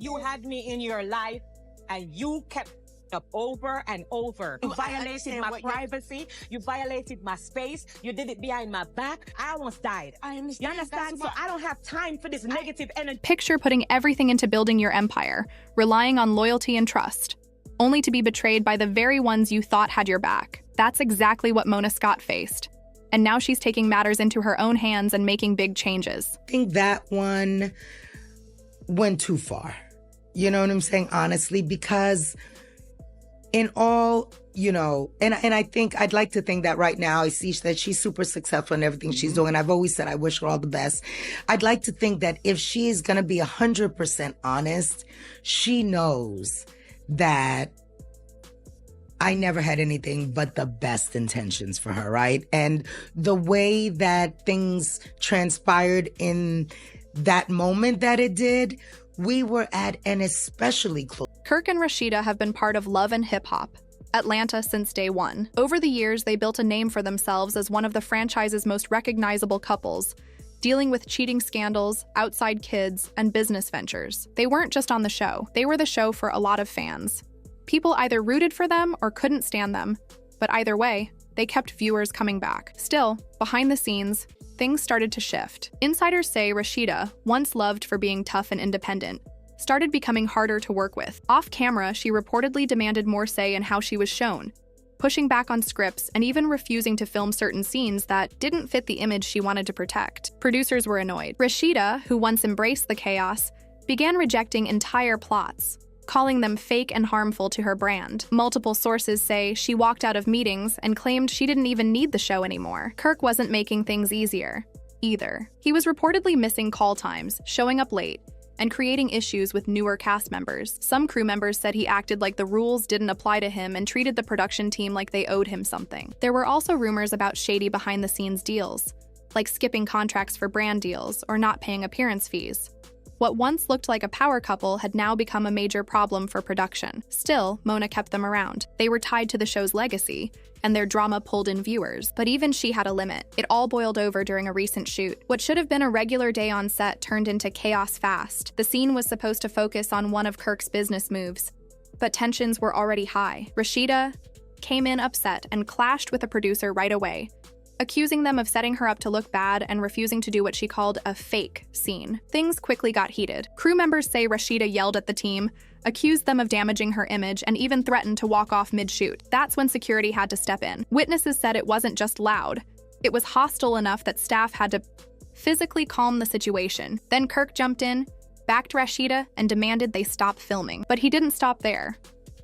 You had me in your life, and you kept up over and over. You violated my privacy. You violated my space. You did it behind my back. I almost died. I understand. You understand? So I don't have time for this negative energy. Picture putting everything into building your empire, relying on loyalty and trust, only to be betrayed by the very ones you thought had your back. That's exactly what Mona Scott faced. And now she's taking matters into her own hands and making big changes. I think that one went too far. You know what I'm saying? Honestly, because in all, you know, and I think I'd like to think that right now I see that she's super successful in everything she's doing. I've always said I wish her all the best. I'd like to think that if she is going to be 100% honest, she knows that I never had anything but the best intentions for her, right? And the way that things transpired in that moment that it did, we were at an especially close. Kirk and Rasheeda have been part of Love and Hip Hop Atlanta since day one. Over the years, they built a name for themselves as one of the franchise's most recognizable couples, dealing with cheating scandals, outside kids, and business ventures. They weren't just on the show. They were the show for a lot of fans. People either rooted for them or couldn't stand them, but either way, they kept viewers coming back. Still, behind the scenes, things started to shift. Insiders say Rasheeda, once loved for being tough and independent, started becoming harder to work with. Off camera, she reportedly demanded more say in how she was shown, pushing back on scripts and even refusing to film certain scenes that didn't fit the image she wanted to protect. Producers were annoyed. Rasheeda, who once embraced the chaos, began rejecting entire plots, calling them fake and harmful to her brand. Multiple sources say she walked out of meetings and claimed she didn't even need the show anymore. Kirk wasn't making things easier, either. He was reportedly missing call times, showing up late, and creating issues with newer cast members. Some crew members said he acted like the rules didn't apply to him and treated the production team like they owed him something. There were also rumors about shady behind-the-scenes deals, like skipping contracts for brand deals or not paying appearance fees. What once looked like a power couple had now become a major problem for production. Still, Mona kept them around. They were tied to the show's legacy, and their drama pulled in viewers. But even she had a limit. It all boiled over during a recent shoot. What should have been a regular day on set turned into chaos fast. The scene was supposed to focus on one of Kirk's business moves, but tensions were already high. Rasheeda came in upset and clashed with a producer right away, accusing them of setting her up to look bad and refusing to do what she called a fake scene. Things quickly got heated. Crew members say Rasheeda yelled at the team, accused them of damaging her image, and even threatened to walk off mid-shoot. That's when security had to step in. Witnesses said it wasn't just loud. It was hostile enough that staff had to physically calm the situation. Then Kirk jumped in, backed Rasheeda, and demanded they stop filming. But he didn't stop there.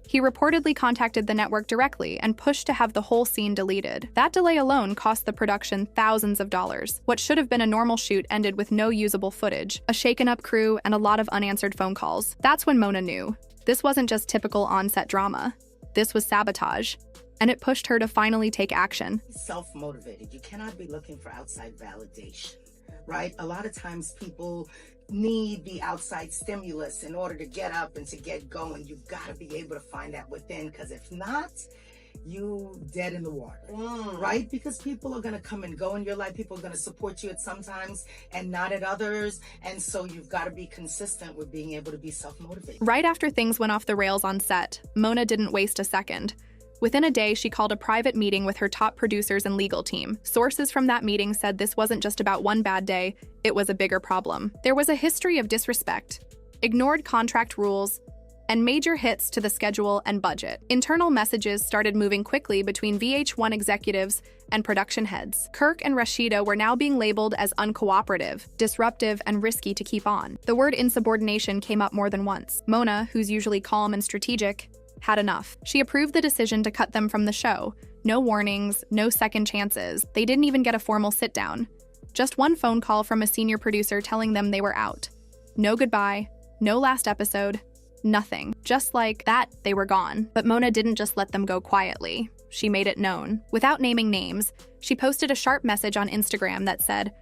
He reportedly contacted the network directly and pushed to have the whole scene deleted. That delay alone cost the production thousands of dollars. What should have been a normal shoot ended with no usable footage, a shaken-up crew, and a lot of unanswered phone calls. That's when Mona knew. This wasn't just typical on-set drama. This was sabotage, and it pushed her to finally take action. Self-motivated. You cannot be looking for outside validation, right? A lot of times people need the outside stimulus in order to get up and to get going. You've got to be able to find that within, because if not, you dead in the water, right? Because people are going to come and go in your life. People are going to support you at some times and not at others. And so you've got to be consistent with being able to be self-motivated. Right after things went off the rails on set, Mona didn't waste a second. Within a day, she called a private meeting with her top producers and legal team. Sources from that meeting said this wasn't just about one bad day, it was a bigger problem. There was a history of disrespect, ignored contract rules, and major hits to the schedule and budget. Internal messages started moving quickly between VH1 executives and production heads. Kirk and Rasheeda were now being labeled as uncooperative, disruptive, and risky to keep on. The word insubordination came up more than once. Mona, who's usually calm and strategic, had enough. She approved the decision to cut them from the show. No warnings, no second chances. They didn't even get a formal sit-down. Just one phone call from a senior producer telling them they were out. No goodbye, no last episode, nothing. Just like that, they were gone. But Mona didn't just let them go quietly. She made it known. Without naming names, she posted a sharp message on Instagram that said,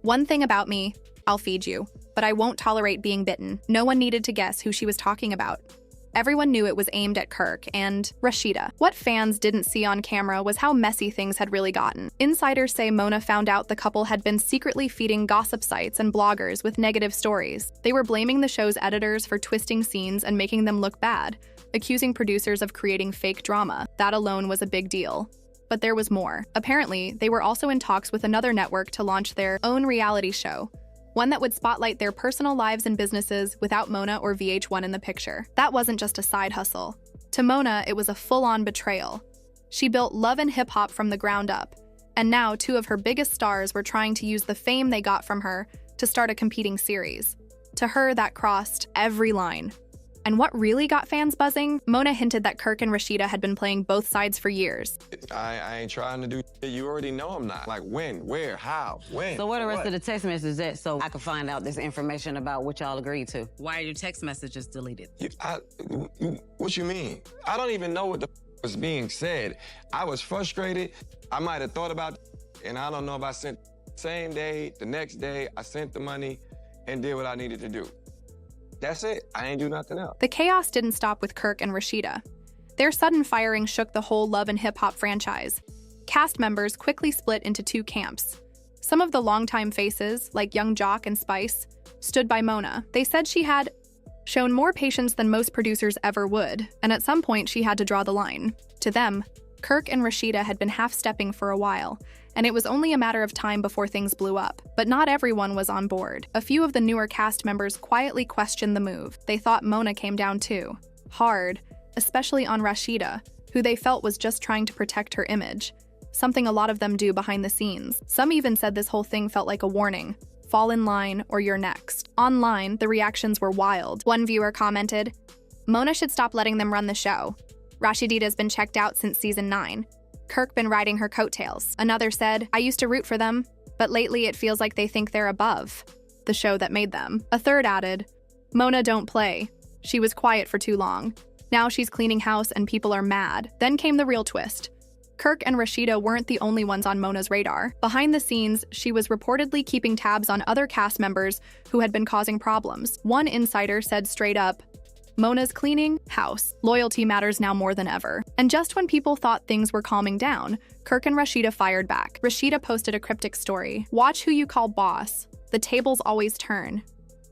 "One thing about me, I'll feed you, but I won't tolerate being bitten." No one needed to guess who she was talking about. Everyone knew it was aimed at Kirk and Rasheeda. What fans didn't see on camera was how messy things had really gotten. Insiders say Mona found out the couple had been secretly feeding gossip sites and bloggers with negative stories. They were blaming the show's editors for twisting scenes and making them look bad, accusing producers of creating fake drama. That alone was a big deal. But there was more. Apparently, they were also in talks with another network to launch their own reality show, one that would spotlight their personal lives and businesses without Mona or VH1 in the picture. That wasn't just a side hustle. To Mona, it was a full-on betrayal. She built Love and Hip Hop from the ground up, and now two of her biggest stars were trying to use the fame they got from her to start a competing series. To her, that crossed every line. And what really got fans buzzing? Mona hinted that Kirk and Rasheeda had been playing both sides for years. I ain't trying to do shit. You already know I'm not. Like when, where, how, when. So where the rest of the text messages at so I can find out this information about what y'all agreed to? Why are your text messages deleted? What you mean? I don't even know what the was being said. I was frustrated. I might have thought about and I don't know if I sent the same day, the next day, I sent the money and did what I needed to do. That's it. I ain't do nothing else. The chaos didn't stop with Kirk and Rasheeda. Their sudden firing shook the whole Love and Hip Hop franchise. Cast members quickly split into two camps. Some of the longtime faces, like Young Jock and Spice, stood by Mona. They said she had shown more patience than most producers ever would, and at some point she had to draw the line. To them, Kirk and Rasheeda had been half-stepping for a while, and it was only a matter of time before things blew up. But not everyone was on board. A few of the newer cast members quietly questioned the move. They thought Mona came down too hard, especially on Rasheeda, who they felt was just trying to protect her image, something a lot of them do behind the scenes. Some even said this whole thing felt like a warning. Fall in line or you're next. Online, the reactions were wild. One viewer commented, "Mona should stop letting them run the show. Rasheeda's been checked out since season 9. Kirk been riding her coattails." Another said, "I used to root for them, but lately it feels like they think they're above the show that made them." A third added, "Mona don't play. She was quiet for too long. Now she's cleaning house and people are mad." Then came the real twist. Kirk and Rasheeda weren't the only ones on Mona's radar. Behind the scenes, she was reportedly keeping tabs on other cast members who had been causing problems. One insider said straight up, "Mona's cleaning house. Loyalty matters now more than ever." And just when people thought things were calming down, Kirk and Rasheeda fired back. Rasheeda posted a cryptic story. "Watch who you call boss. The tables always turn."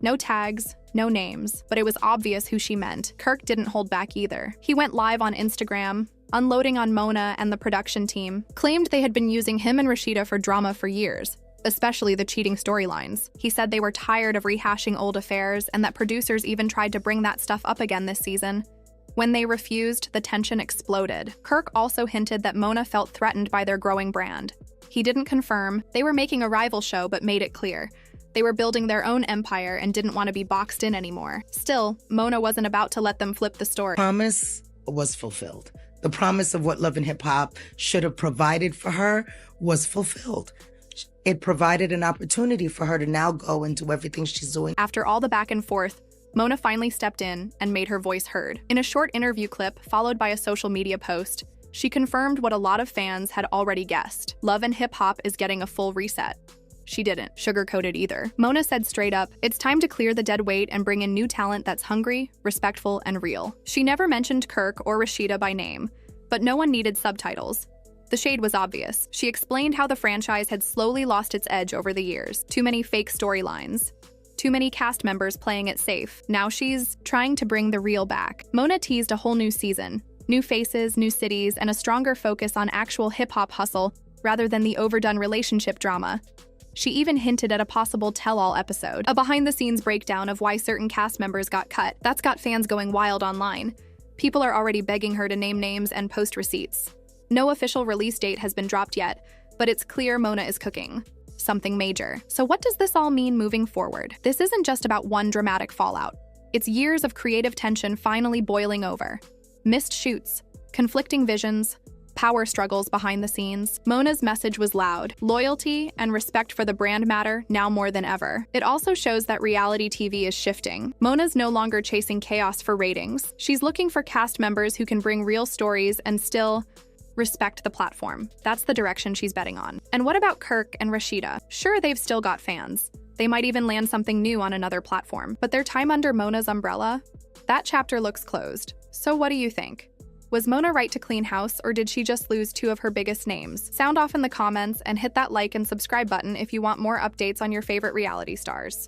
No tags, no names, but it was obvious who she meant. Kirk didn't hold back either. He went live on Instagram, unloading on Mona and the production team, claimed they had been using him and Rasheeda for drama for years, especially the cheating storylines. He said they were tired of rehashing old affairs and that producers even tried to bring that stuff up again this season. When they refused, the tension exploded. Kirk also hinted that Mona felt threatened by their growing brand. He didn't confirm. They were making a rival show but made it clear. They were building their own empire and didn't want to be boxed in anymore. Still, Mona wasn't about to let them flip the story. Promise was fulfilled. The promise of what Love and Hip Hop should have provided for her was fulfilled. It provided an opportunity for her to now go and do everything she's doing. After all the back and forth, Mona finally stepped in and made her voice heard. In a short interview clip, followed by a social media post, she confirmed what a lot of fans had already guessed. Love and Hip Hop is getting a full reset. She didn't sugarcoat it either. Mona said straight up, "It's time to clear the dead weight and bring in new talent that's hungry, respectful, and real." She never mentioned Kirk or Rasheeda by name, but no one needed subtitles. The shade was obvious. She explained how the franchise had slowly lost its edge over the years. Too many fake storylines. Too many cast members playing it safe. Now she's trying to bring the real back. Mona teased a whole new season. New faces, new cities, and a stronger focus on actual hip-hop hustle rather than the overdone relationship drama. She even hinted at a possible tell-all episode, a behind-the-scenes breakdown of why certain cast members got cut. That's got fans going wild online. People are already begging her to name names and post receipts. No official release date has been dropped yet, but it's clear Mona is cooking something major. So what does this all mean moving forward? This isn't just about one dramatic fallout. It's years of creative tension finally boiling over. Missed shoots, conflicting visions, power struggles behind the scenes. Mona's message was loud. Loyalty and respect for the brand matter now more than ever. It also shows that reality TV is shifting. Mona's no longer chasing chaos for ratings. She's looking for cast members who can bring real stories and still respect the platform. That's the direction she's betting on. And what about Kirk and Rasheeda? Sure, they've still got fans, They might even land something new on another platform. But their time under Mona's umbrella? That chapter looks closed. So what do you think? Was Mona right to clean house, or did she just lose two of her biggest names? Sound off in the comments and hit that like and subscribe button if you want more updates on your favorite reality stars.